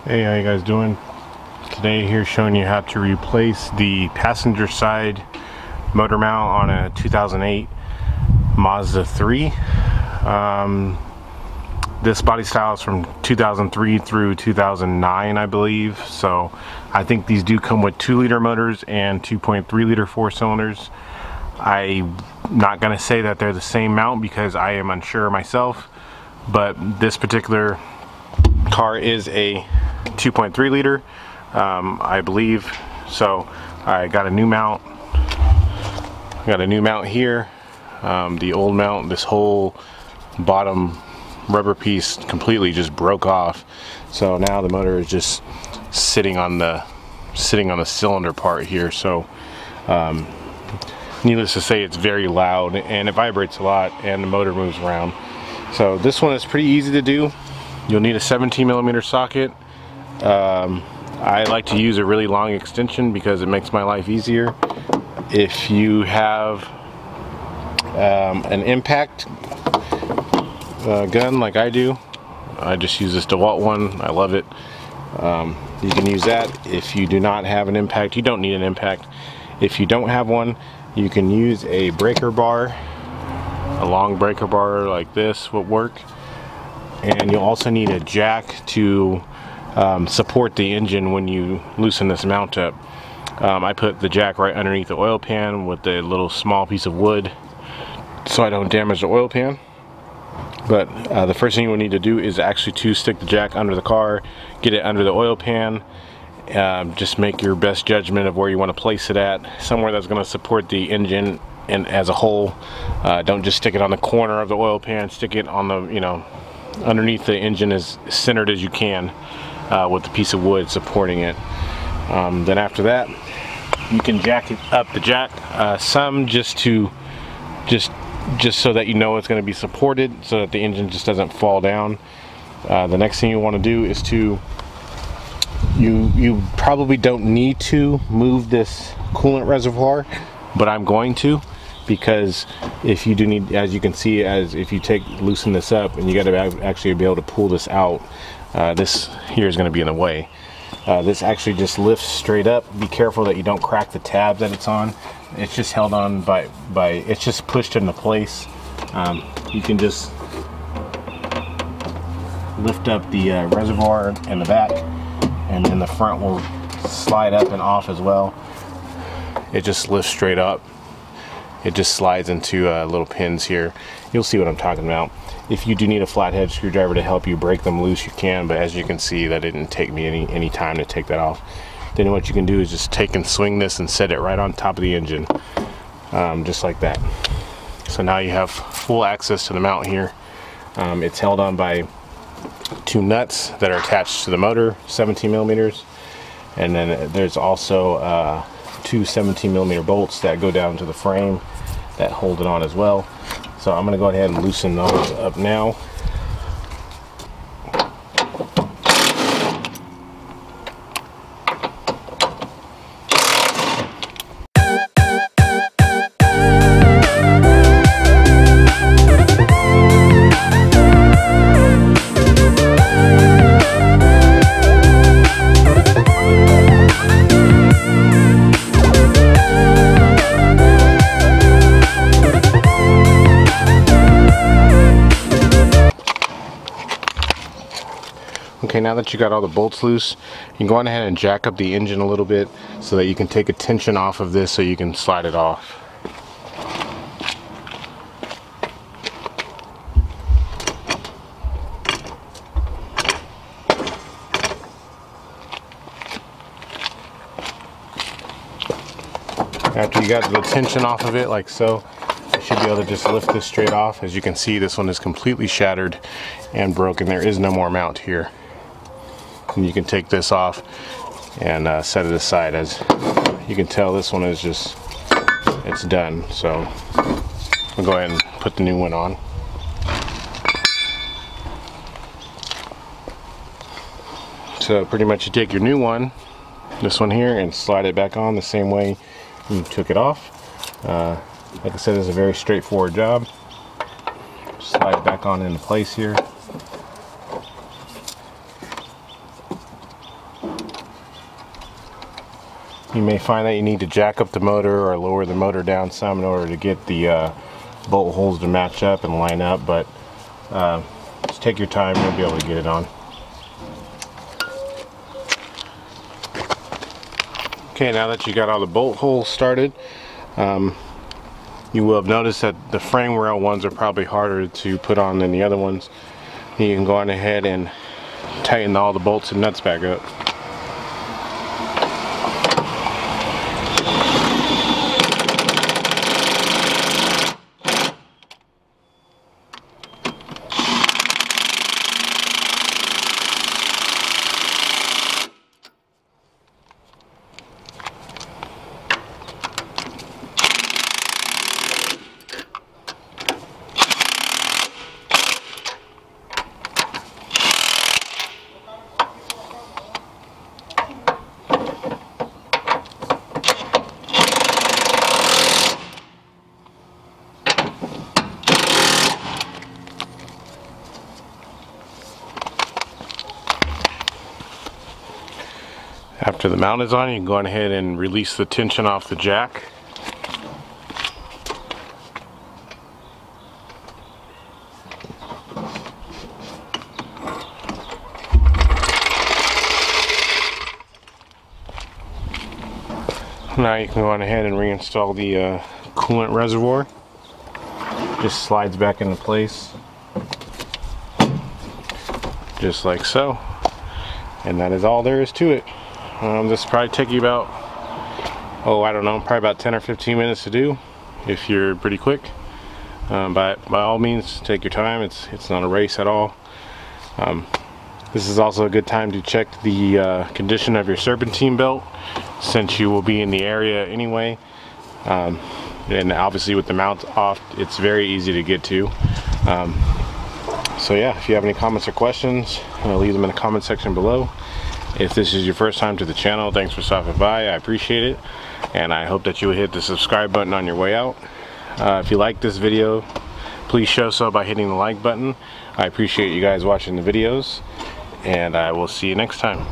Hey, how you guys doing? Today here showing you how to replace the passenger side motor mount on a 2008 Mazda 3. This body style is from 2003 through 2009, I believe. So I think these do come with 2-liter motors and 2.3-liter 4-cylinders. I'm not going to say that they're the same mount because I am unsure myself, but this particular car is a 2.3-liter, I believe. So I got a new mount. Here. The old mount, this whole bottom rubber piece completely just broke off. So now the motor is just sitting on the cylinder part here. So needless to say, it's very loud and it vibrates a lot, and the motor moves around. So this one is pretty easy to do. You'll need a 17mm socket. I like to use a really long extension because it makes my life easier. If you have an impact gun like I do, I just use this DeWalt one. I love it. You can use that. If you do not have an impact, you don't need an impact. If you don't have one, you can use a breaker bar. A long breaker bar like this will work. And you'll also need a jack to support the engine when you loosen this mount up. I put the jack right underneath the oil pan with a little small piece of wood so I don't damage the oil pan. But the first thing you will need to do is actually to stick the jack under the car, get it under the oil pan. Just make your best judgment of where you want to place it at, somewhere that's going to support the engine and as a whole. Don't just stick it on the corner of the oil pan. Stick it on the, underneath the engine as centered as you can, with the piece of wood supporting it. Then after that, you can jack it up the jack, some just so that you know it's going to be supported, so that the engine just doesn't fall down. The next thing you want to do is you probably don't need to move this coolant reservoir, but I'm going to, because if you do need, as you can see, if you loosen this up and you got to actually be able to pull this out, this here is going to be in the way. This actually just lifts straight up. Be careful that you don't crack the tab that it's on. It's just held on by it's just pushed into place. You can just lift up the reservoir in the back, and then the front will slide up and off as well. It just lifts straight up. It just slides into little pins here. You'll see what I'm talking about. If you do need a flathead screwdriver to help you break them loose, you can, but as you can see, that didn't take me any time to take that off. Then what you can do is just take and swing this and set it right on top of the engine, just like that. So now you have full access to the mount here. It's held on by 2 nuts that are attached to the motor, 17mm, and then there's also 2 17mm bolts that go down to the frame that hold it on as well. So I'm going to go ahead and loosen those up now. Okay, now that you got all the bolts loose, you can go on ahead and jack up the engine a little bit so that you can take a tension off of this so you can slide it off. After you got the tension off of it like so, you should be able to just lift this straight off. As you can see, this one is completely shattered and broken. There is no more mount here. And you can take this off and set it aside. As you can tell, this one is just, it's done. So I'll go ahead and put the new one on. So pretty much you take your new one, this one here, and slide it back on the same way you took it off. Like I said, it's a very straightforward job. Slide it back on into place here. You may find that you need to jack up the motor or lower the motor down some in order to get the bolt holes to match up and line up, but just take your time, you'll be able to get it on. Okay, now that you got all the bolt holes started, you will have noticed that the frame rail ones are probably harder to put on than the other ones. You can go on ahead and tighten all the bolts and nuts back up. After the mount is on, you can go ahead and release the tension off the jack. Now you can go on ahead and reinstall the coolant reservoir. Just slides back into place, just like so. And that is all there is to it. This will probably take you about, I don't know, probably about 10 or 15 minutes to do if you're pretty quick. By all means, take your time. It's not a race at all. This is also a good time to check the condition of your serpentine belt, since you will be in the area anyway. And obviously with the mount off, it's very easy to get to. So yeah, if you have any comments or questions, leave them in the comment section below. If this is your first time to the channel, thanks for stopping by. I appreciate it, and I hope that you will hit the subscribe button on your way out. If you like this video, please show so by hitting the like button. I appreciate you guys watching the videos, and I will see you next time.